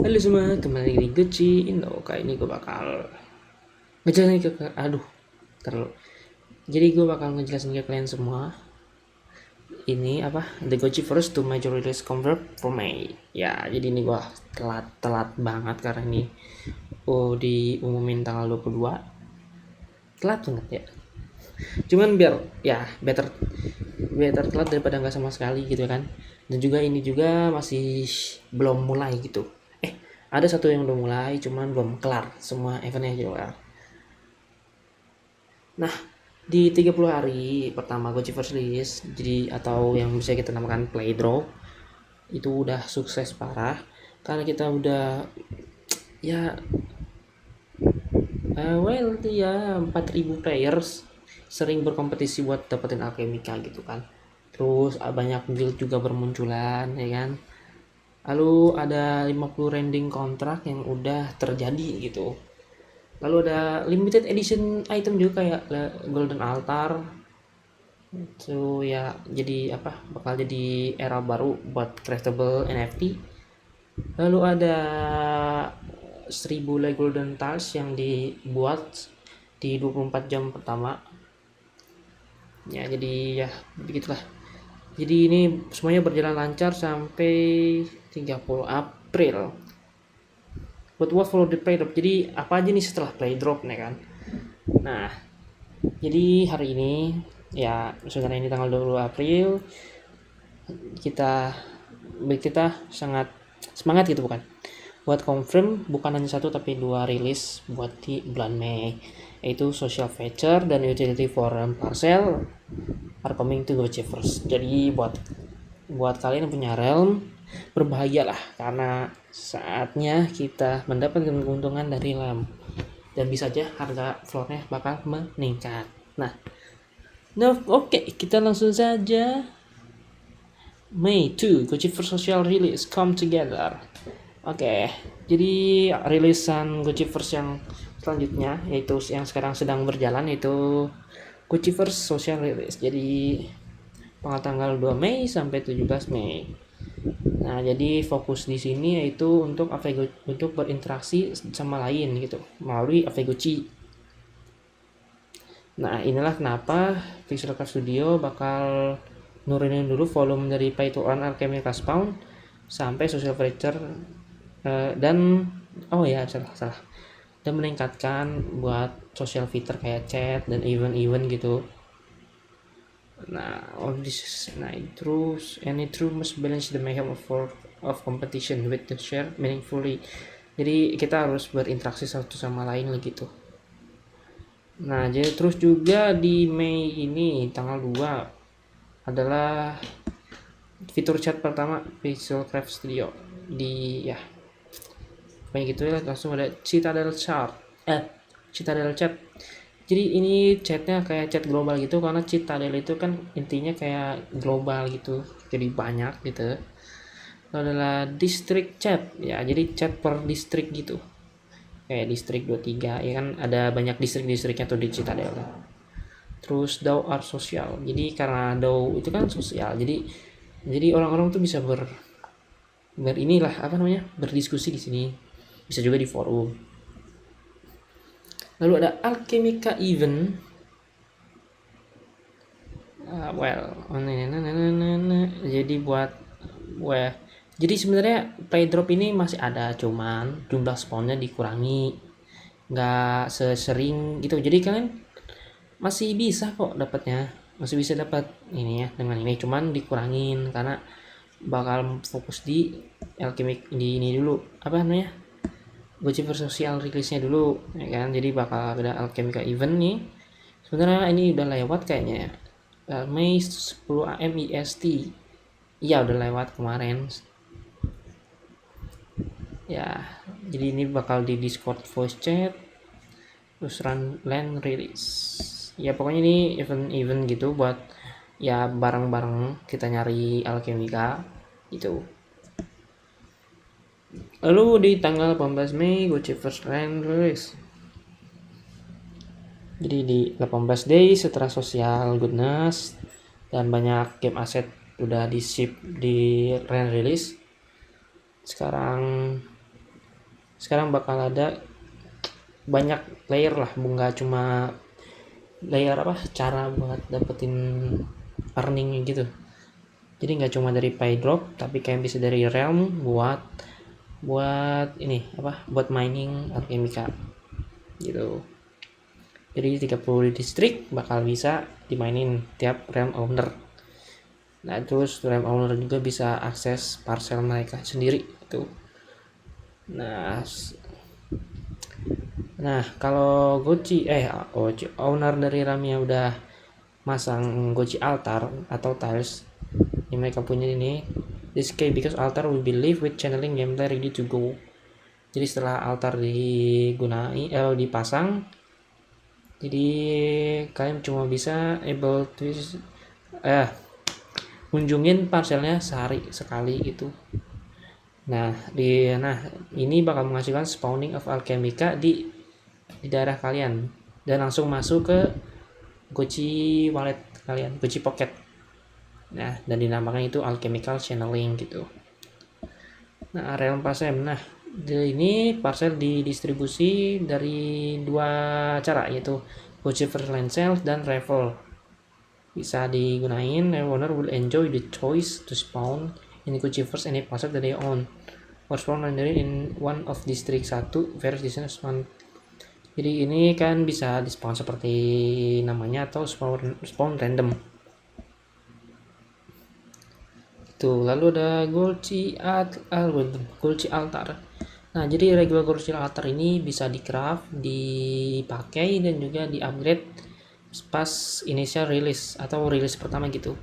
Halo semua, kembali lagi di Gucci Indo. Kali ini gue bakal ngejelasin ke terlalu. Jadi gue bakal ngejelasin ke kalian semua ini apa the Gucci first to major release confirmed for May. Ya, jadi ini gue telat banget karena ini diumumin tanggal 22. Telat banget ya. Cuman biar ya better telat daripada nggak sama sekali gitu kan. Dan juga ini juga masih belum mulai gitu. Ada satu yang udah mulai cuman belum kelar, semua eventnya aja kelar. Nah, di 30 hari pertama Gojek First Release, jadi atau yang bisa kita namakan play draw, itu udah sukses parah karena kita udah ya well ya 4.000 players sering berkompetisi buat dapetin Alchemica gitu kan. Terus banyak build juga bermunculan ya kan. Lalu ada 50 rending kontrak yang udah terjadi gitu. Lalu ada limited edition item juga kayak Golden Altar. Itu ya jadi apa? Bakal jadi era baru buat craftable NFT. Lalu ada 1000 Golden Tiles yang dibuat di 24 jam pertama. Ya jadi ya begitulah. Jadi ini semuanya berjalan lancar sampai 30 April. But what follow the play drop? Jadi apa aja nih setelah play drop nih kan? Nah, jadi hari ini ya sebenarnya ini tanggal 20 April kita kita sangat semangat gitu bukan? Buat confirm bukan hanya satu tapi dua rilis buat di bulan Mei, yaitu social feature dan utility forum parcel are coming to Gojivers. Jadi buat kalian yang punya realm berbahagialah karena saatnya kita mendapatkan keuntungan dari realm dan bisa aja harga floornya bakal meningkat. Nah, oke, kita langsung saja. May 2, Gojivers Social Release Come Together. Oke, jadi rilisan Gojivers yang selanjutnya yaitu yang sekarang sedang berjalan yaitu Gojivers Social Release. Jadi tanggal 2 Mei sampai 17 Mei. Nah, jadi fokus di sini yaitu untuk untuk berinteraksi sama lain gitu melalui Avegochi. Nah, inilah kenapa Pixel Craft Studio bakal nurunin dulu volume dari Pay to Earn Alchemical Spawn sampai social feature dan oh ya salah dan meningkatkan buat social feature kayak chat dan event-event gitu. Nah, all this terus and it true must balance the mayhem of competition with the share meaningfully. Jadi kita harus berinteraksi satu sama lain gitu. Nah, jadi terus juga di Mei ini tanggal 2 adalah fitur chat pertama Pixel Craft Studio di ya kayak gitu ya. Langsung ada Citadel Chat. Jadi ini chatnya kayak chat global gitu karena Citadel itu kan intinya kayak global gitu, jadi banyak gitu. Lalu adalah district chat ya, jadi chat per distrik gitu kayak distrik 23 ya kan, ada banyak distrik-distriknya tuh di Citadel. Terus DAO art sosial, jadi karena DAO itu kan sosial, jadi orang-orang tuh bisa inilah apa namanya berdiskusi di sini, bisa juga di forum. Lalu ada Alchemica event. Jadi jadi sebenarnya play drop ini masih ada cuman jumlah spawnnya dikurangi, nggak sesering gitu. Jadi kalian masih bisa kok dapatnya, masih bisa dapat ini ya dengan ini, cuman dikurangin karena bakal fokus di alchemic di ini dulu apa namanya Gojek Social rilisnya dulu ya kan. Jadi bakal ada Alchemica event nih, sebenarnya ini udah lewat kayaknya ya. Mei 10 AM IST. Iya udah lewat kemarin ya. Jadi ini bakal di Discord voice chat terus run land release ya, pokoknya ini event gitu buat ya bareng-bareng kita nyari Alchemica itu. Lalu di tanggal 18 Mei Gojek First Land Release. Jadi di 18 day setelah social goodness dan banyak game aset udah di ship di land release, sekarang sekarang bakal ada banyak layer lah, nggak cuma layer cara buat dapetin earning gitu. Jadi nggak cuma dari pay drop, tapi kayak bisa dari realm buat ini buat mining Alchemica gitu. Jadi 30 distrik bakal bisa dimainin tiap realm owner. Nah terus realm owner juga bisa akses parcel mereka sendiri itu. Nah kalau Gochi owner dari realmnya udah masang Gochi altar atau tiles yang mereka punya ini, this key because altar will be live with channeling gameplay ready to go. Jadi setelah altar dipasang, jadi kalian cuma bisa able to kunjungin parcelnya sehari sekali gitu. Nah ini bakal menghasilkan spawning of Alchemica di daerah kalian dan langsung masuk ke Gochi wallet kalian, Gochi Pocket. Nah dan dinamakan itu alchemical channeling gitu. Nah realm parcel, ini parcel didistribusi dari dua cara, yaitu Gochi first land sales dan raffle. Bisa digunain, owner will enjoy the choice to spawn in Gochi first any parcel that they own or spawn randomly in one of district 1 various distance one. Jadi ini kan bisa di spawn seperti namanya atau spawn random. Tuh, lalu ada Golci altar. Nah, jadi regular Golci altar ini bisa di craft, dipakai dan juga di upgrade pas initial release atau rilis pertama gitu.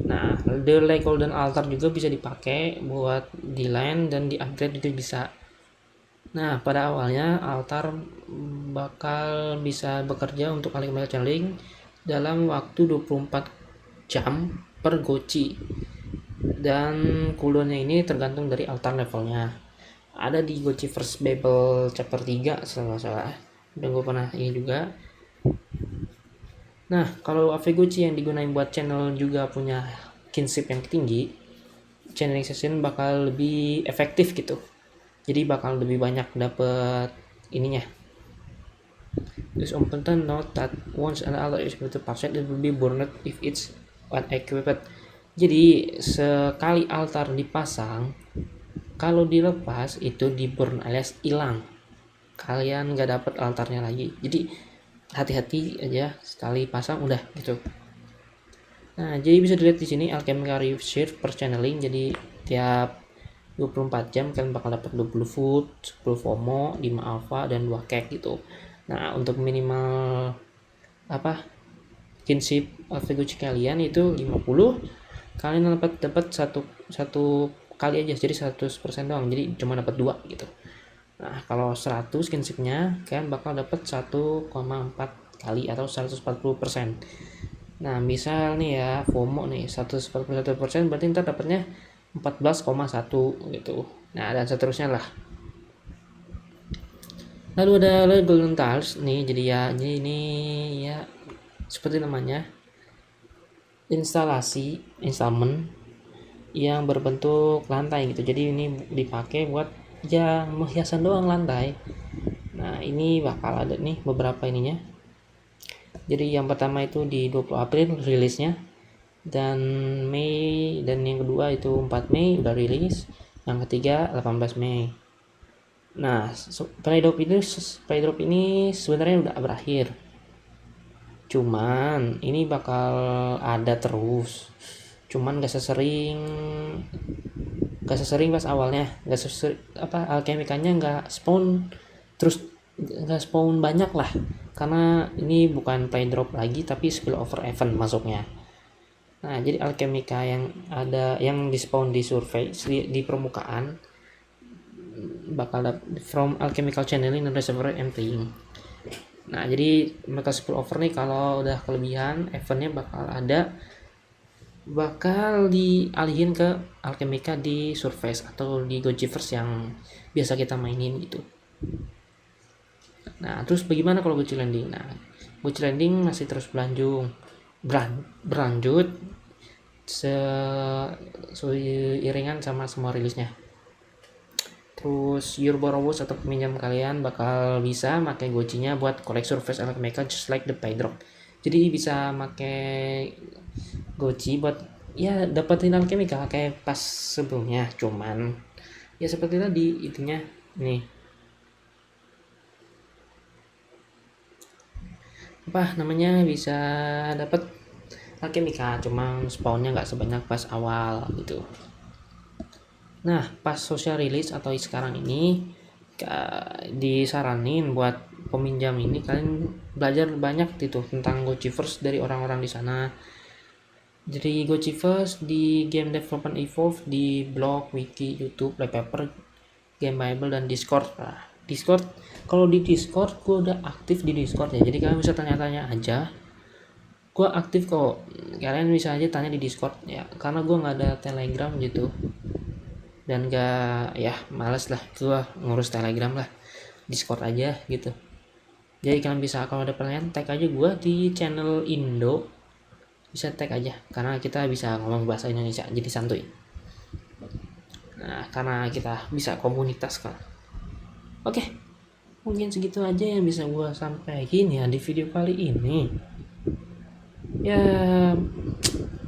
Nah, the golden altar juga bisa dipakai buat di land dan di upgrade juga bisa. Nah, pada awalnya altar bakal bisa bekerja untuk Alchemical channeling dalam waktu 24 jam per goci. Dan cooldownnya ini tergantung dari altar levelnya. Ada di Gochi First Babel chapter 3 kalau nggak salah. Dan gue pernah ini juga. Nah, kalau AV Gochi yang digunakan buat channel juga punya kinship yang tinggi, channeling session bakal lebih efektif gitu. Jadi bakal lebih banyak dapet ininya. This important note that once an altar is able to parcel, it will be burned if it's unequipped. Jadi sekali altar dipasang, kalau dilepas itu di burn alias hilang. Kalian nggak dapet altarnya lagi. Jadi hati-hati aja, sekali pasang udah gitu. Nah, jadi bisa dilihat di sini Alchemical Reserve per channeling. Jadi tiap 24 jam kalian bakal dapat 20 food, 10 FOMO, 5 alpha dan 2 cake gitu. Nah, untuk minimal kinship Alphaguchi kalian itu 50. Kalian dapat satu kali aja, jadi 100% doang. Jadi cuma dapat 2 gitu. Nah, kalau 100 kinshipnya kalian bakal dapat 1,4 kali atau 140%. Nah, misal nih ya, FOMO nih 141%, berarti ntar dapatnya 14,1 gitu. Nah, dan seterusnya lah. Lalu ada golden tiles nih, jadi ini ya seperti namanya, installment yang berbentuk lantai gitu. Jadi ini dipakai buat menghiasan doang lantai. Nah, ini bakal ada nih beberapa ininya. Jadi yang pertama itu di 20 April rilisnya, dan Mei, dan yang kedua itu 4 Mei udah rilis, yang ketiga 18 Mei. Nah, playdrop ini sebenarnya udah berakhir, cuman ini bakal ada terus, cuman gak sesering pas awalnya. Gak sesering Alchemicanya gak spawn terus, gak spawn banyak lah, karena ini bukan playdrop lagi tapi spillover event masuknya. Nah, jadi Alchemica yang ada yang di spawn di survei di permukaan bakal from alchemical channeling dan reservoir emptying. Nah, jadi mereka spillover nih kalau udah kelebihan eventnya bakal dialihin ke Alchemica di surface atau di Gojiverse yang biasa kita mainin gitu. Nah, terus bagaimana kalau Goji Landing? Nah, Goji Landing masih terus berlanjut seiringan sama semua rilisnya. Terus your borrowers atau peminjam kalian bakal bisa pakai Gochi-nya buat collect surface Alchemica just like the Paydrop. Jadi bisa pakai Gochi buat ya dapetin Alchemica kayak pas sebelumnya, cuman ya seperti tadi itunya nih apa namanya bisa dapat Alchemica, cuman spawnnya nggak sebanyak pas awal gitu. Nah, pas social release atau sekarang ini disaranin buat peminjam ini kalian belajar banyak gitu tentang Gochiverse dari orang-orang di sana. Jadi Gochiverse di Game Development Evolve di blog, wiki, YouTube, Play Paper, Game Bible dan Discord. Nah, Discord kalau di Discord gue udah aktif di Discord ya. Jadi kalian bisa tanya-tanya aja. Gue aktif kok. Kalian bisa aja tanya di Discord ya. Karena gue nggak ada Telegram gitu. Dan gak ya males lah gua ngurus Telegram lah, Discord aja gitu. Jadi kalian bisa kalau ada pertanyaan tag aja gua di channel Indo, bisa tag aja karena kita bisa ngomong bahasa Indonesia jadi santuy. Nah karena kita bisa komunitas kan. Oke, mungkin segitu aja yang bisa gua sampaikan ya di video kali ini. Ya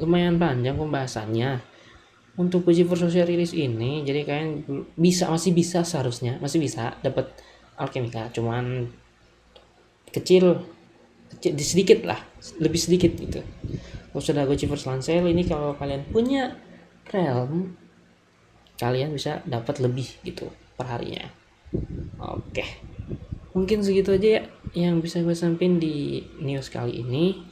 lumayan panjang pembahasannya untuk GeForce Social Release ini. Jadi kalian masih bisa seharusnya masih bisa dapat Alchemica, cuman kecil sedikit lah, lebih sedikit gitu. Kalau sudah GeForce Lancel ini, kalau kalian punya Realm kalian bisa dapat lebih gitu per harinya. Oke, mungkin segitu aja ya yang bisa gue sampaikan di news kali ini.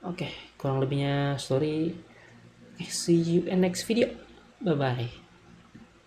Oke, kurang lebihnya sorry. See you in next video. Bye bye.